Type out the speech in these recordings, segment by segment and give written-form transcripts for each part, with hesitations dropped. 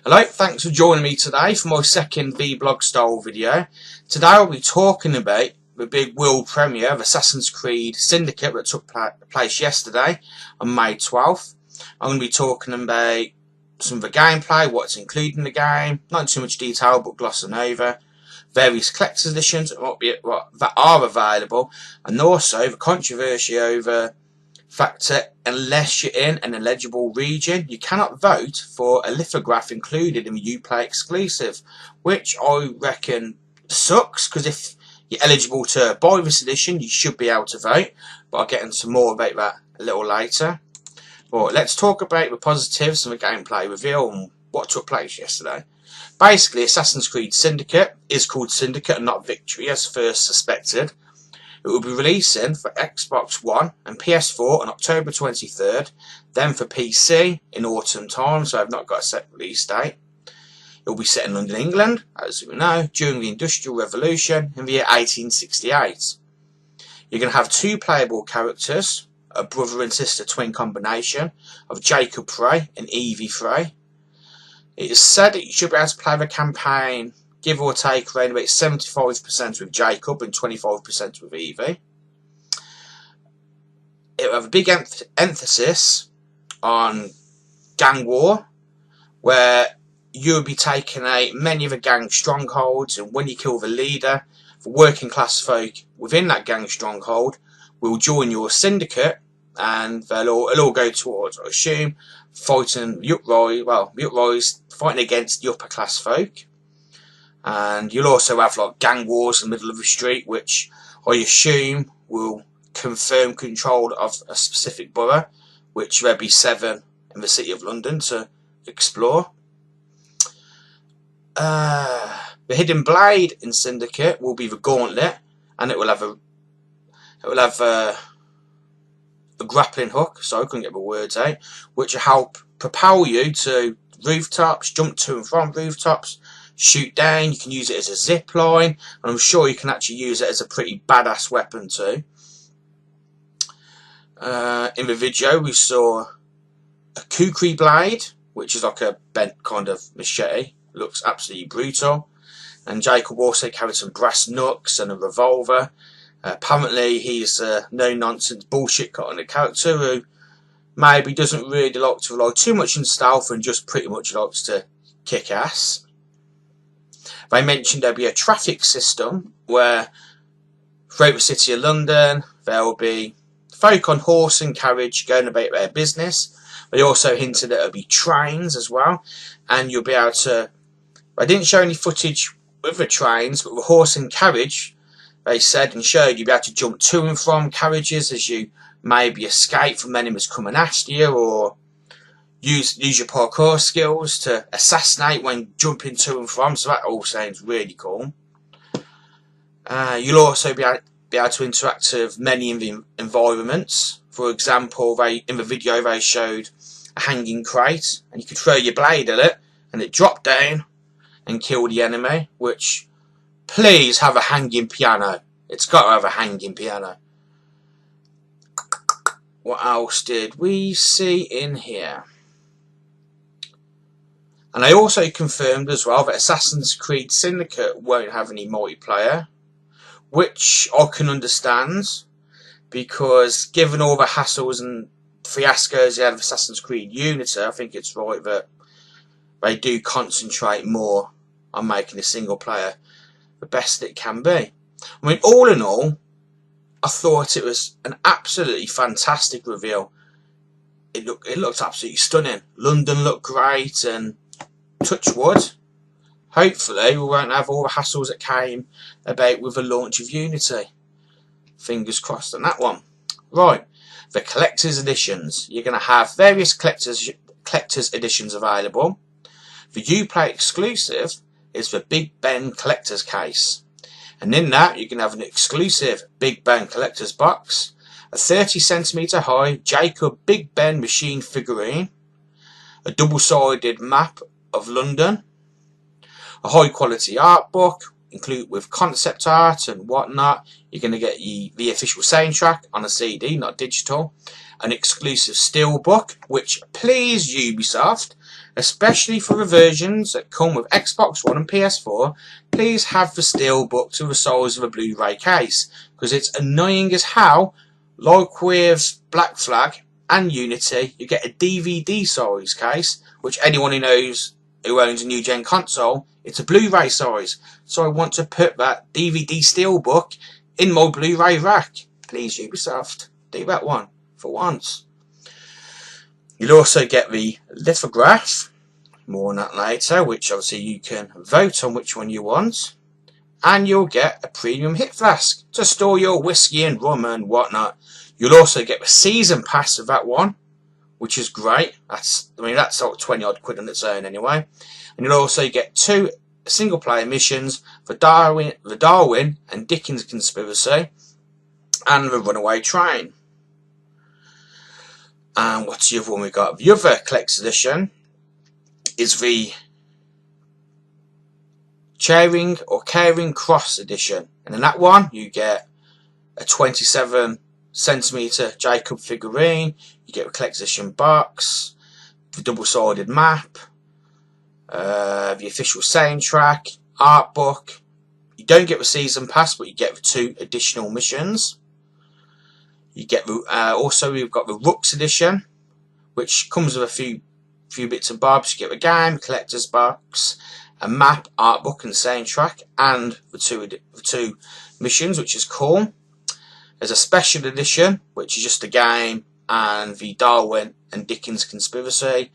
Hello, thanks for joining me today for my second Vblog style video. Today I'll be talking about the big world premiere of Assassin's Creed Syndicate that took place yesterday on May 12th. I'm going to be talking about some of the gameplay, what's included in the game, not in too much detail but glossing over, various collector's editions that are available, and also the controversy over the fact that unless you're in an eligible region, you cannot vote for a lithograph included in the Uplay Exclusive, which I reckon sucks, because if you're eligible to buy this edition, you should be able to vote, but I'll get into more about that a little later. But let's talk about the positives and the gameplay reveal and what took place yesterday. Basically, Assassin's Creed Syndicate is called Syndicate and not Victory, as first suspected. It will be releasing for Xbox One and PS4 on October 23rd, then for PC in autumn time, so I've not got a set release date. It will be set in London, England, as we know, during the Industrial Revolution in the year 1868. You're going to have two playable characters, a brother and sister twin combination of Jacob Frey and Evie Frey. It is said that you should be able to play the campaign give or take around about 75% with Jacob and 25% with Evie. It will have a big emphasis on gang war, where you'll be taking out many of the gang strongholds, and when you kill the leader, the working class folk within that gang stronghold will join your syndicate, and it'll all go towards, I assume, fighting the uprise, fighting against the upper class folk. And you'll also have like gang wars in the middle of the street, which I assume will confirm control of a specific borough, which there'll be 7 in the City of London to explore. The hidden blade in Syndicate will be the gauntlet, and it will have a grappling hook, so I couldn't get the words out, which will help propel you to rooftops, jump to and from rooftops, shoot down. You can use it as a zip line, and I'm sure you can actually use it as a pretty badass weapon too. In the video we saw a kukri blade, which is like a bent kind of machete. Looks absolutely brutal. And Jacob also carried some brass knucks and a revolver. Apparently he's a no-nonsense bullshit kind of character who maybe doesn't really like to rely too much on stealth and just pretty much likes to kick ass. They mentioned there'll be a traffic system where throughout the City of London there will be folk on horse and carriage going about their business. They also hinted that there'll be trains as well, and you'll be able to, they didn't show any footage with the trains, but with horse and carriage they said and showed you'll be able to jump to and from carriages as you maybe escape from enemies coming after you, or use your parkour skills to assassinate when jumping to and from, so that all sounds really cool. You'll also be able to interact with many of the environments. For example, in the video they showed a hanging crate, and you could throw your blade at it and it dropped down and kill the enemy, which, please have a hanging piano. It's got to have a hanging piano. What else did we see in here? And they also confirmed as well that Assassin's Creed Syndicate won't have any multiplayer, which I can understand, because given all the hassles and fiascos they had of Assassin's Creed Unity, I think it's right that they do concentrate more on making a single player the best it can be. I mean, all in all, I thought it was an absolutely fantastic reveal. It looked absolutely stunning. London looked great, and touch wood, hopefully we won't have all the hassles that came about with the launch of Unity. Fingers crossed on that one. Right, the collector's editions. You're going to have various collector's editions available. The Uplay Exclusive is the Big Ben collector's case, and in that you can have an exclusive Big Ben collector's box, a 30cm high Jacob Big Ben machine figurine, a double-sided map of London, a high quality art book include with concept art and whatnot. You're going to get the official soundtrack on a CD, not digital, an exclusive steelbook, which, please Ubisoft, Especially for the versions that come with Xbox One and PS4, please have the steelbook to the size of a Blu-ray case, because it's annoying as hell. Like with Black Flag and Unity, you get a DVD size case, which anyone who knows who owns a new gen console, it's a Blu-ray size. So I want to put that DVD steelbook in my Blu-ray rack. Please, Ubisoft, do that one for once. You'll also get the lithograph, more on that later, which obviously you can vote on which one you want. And you'll get a premium hit flask to store your whiskey and rum and whatnot. You'll also get the season pass of that one, which is great. That's like 20 odd quid on its own anyway. And you'll also get 2 single player missions for Darwin and Dickens Conspiracy and the Runaway Train. And what's the other one we got? The other collector's edition is the Charing Cross edition. And in that one you get a 27cm Jacob figurine, you get a collector's edition box, the double-sided map, the official soundtrack, art book. You don't get the season pass, but you get the 2 additional missions. You get the, also we've got the Rooks edition, which comes with a few bits and bobs. You get the game, collector's box, a map, art book and soundtrack, and the two missions, which is cool. There's a special edition, which is just a game and the Darwin and Dickens Conspiracy.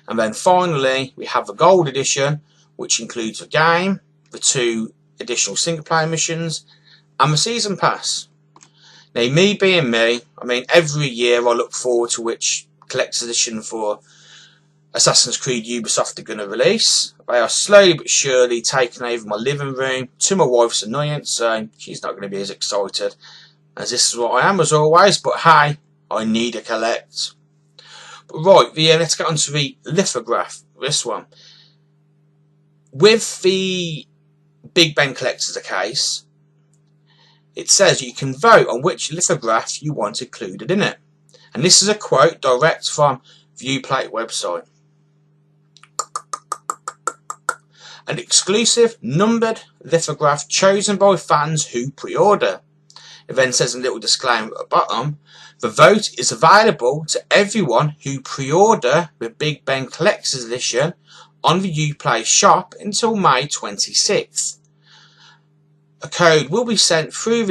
And then finally we have the gold edition, which includes the game, the 2 additional single player missions, and the season pass. Now, me being me, I mean, every year I look forward to which collector's edition for Assassin's Creed Ubisoft are going to release. They are slowly but surely taking over my living room, to my wife's annoyance, so she's not going to be as excited as this is what I am as always, but hey, I need a collect. But right, let's get on to the lithograph, this one. With the Big Ben collector's case, it says you can vote on which lithograph you want included in it. And this is a quote direct from the Uplay website. An exclusive numbered lithograph chosen by fans who pre-order. It then says a little disclaimer at the bottom. The vote is available to everyone who pre-order the Big Ben Collector's Edition on the Uplay shop until May 26th. A code will be sent through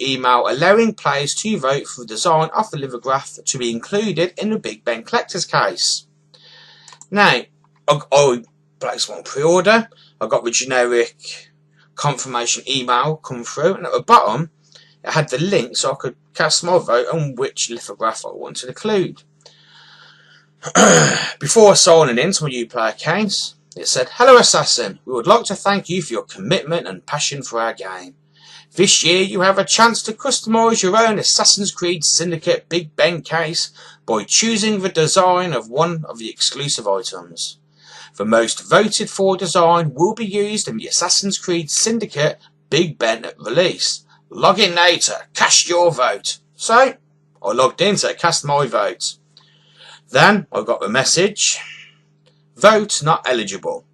email allowing players to vote for the design of the lithograph to be included in the Big Ben Collector's case. Now, I placed one pre-order. I got the generic confirmation email come through, and at the bottom it had the link so I could cast my vote on which lithograph I want to include. Before signing into my Uplay account, it said, "Hello Assassin, we would like to thank you for your commitment and passion for our game. This year you have a chance to customise your own Assassin's Creed Syndicate Big Ben case by choosing the design of one of the exclusive items. The most voted for design will be used in the Assassin's Creed Syndicate Big Ben release. Log in now to cast your vote." So, I logged in to cast my vote. Then I got the message, "Vote not eligible.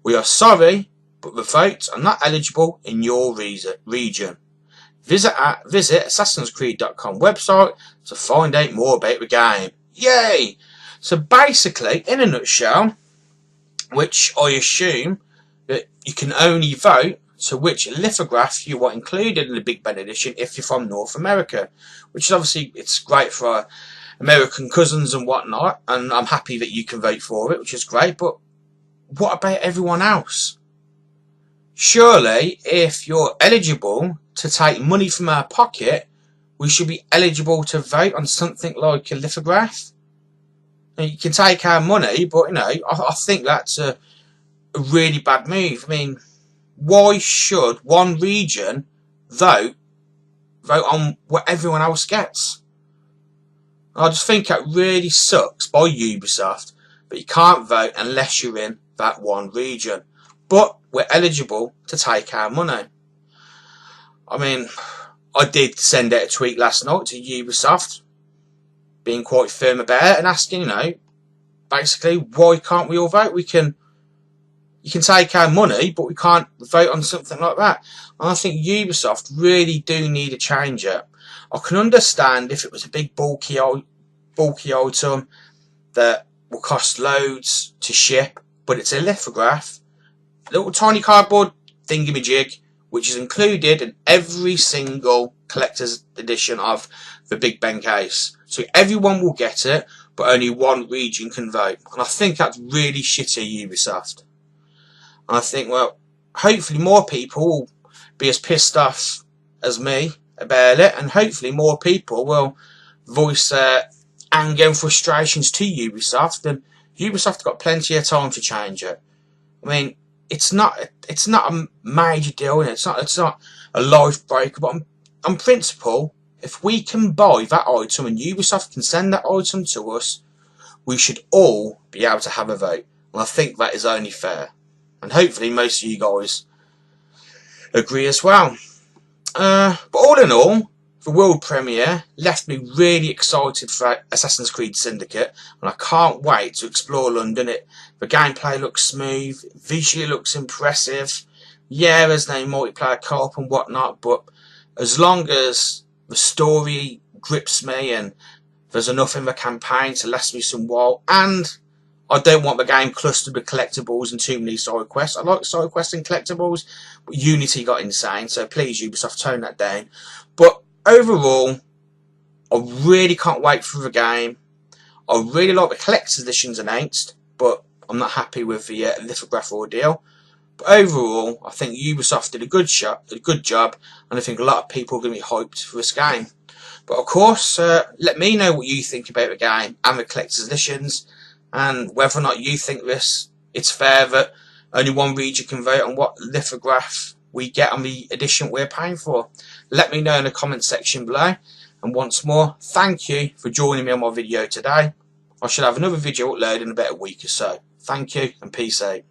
We are sorry, but the votes are not eligible in your region. Visit Assassin'sCreed.com website to find out more about the game." Yay! So basically, in a nutshell, which I assume that you can only vote to which lithograph you want included in the Big Ben edition if you're from North America, which is obviously, it's great for our American cousins and whatnot, and I'm happy that you can vote for it, which is great, but what about everyone else? Surely, if you're eligible to take money from our pocket, we should be eligible to vote on something like a lithograph. Now, you can take our money, but, you know, I think that's a really bad move. I mean, why should one region vote on what everyone else gets? I just think that really sucks by Ubisoft, but you can't vote unless you're in that one region. But we're eligible to take our money. I mean, I did send out a tweet last night to Ubisoft, being quite firm about it and asking, you know, basically, why can't we all vote? You can take our money, but we can't vote on something like that. And I think Ubisoft really do need a change up. I can understand if it was a big bulky item that will cost loads to ship, but it's a lithograph, little tiny cardboard thingamajig, which is included in every single collector's edition of the Big Ben case. So everyone will get it, but only one region can vote. And I think that's really shitty, Ubisoft. And I think, well, hopefully more people will be as pissed off as me about it, and hopefully more people will voice their anger and frustrations to Ubisoft, and Ubisoft got plenty of time to change it. I mean, it's not a major deal, and it's not a life breaker, but on principle, if we can buy that item and Ubisoft can send that item to us, we should all be able to have a vote. And I think that is only fair. And hopefully most of you guys agree as well. But all in all, the world premiere left me really excited for Assassin's Creed Syndicate, and I can't wait to explore London. The gameplay looks smooth, visually looks impressive. Yeah, there's no multiplayer co-op and whatnot, but as long as the story grips me and there's enough in the campaign to last me some while, and I don't want the game clustered with collectibles and too many side quests. I like side quests and collectibles, but Unity got insane, so please Ubisoft, tone that down. But overall, I really can't wait for the game. I really like the collector's editions announced, but I'm not happy with the lithograph ordeal. But overall, I think Ubisoft did a good job, and I think a lot of people are going to be hyped for this game. But of course, let me know what you think about the game and the collector's editions, and whether or not you think it's fair that only one region can vote on what lithograph we get on the edition we're paying for. Let me know in the comment section below. And once more, thank you for joining me on my video today. I should have another video uploaded in about a week or so. Thank you and peace out.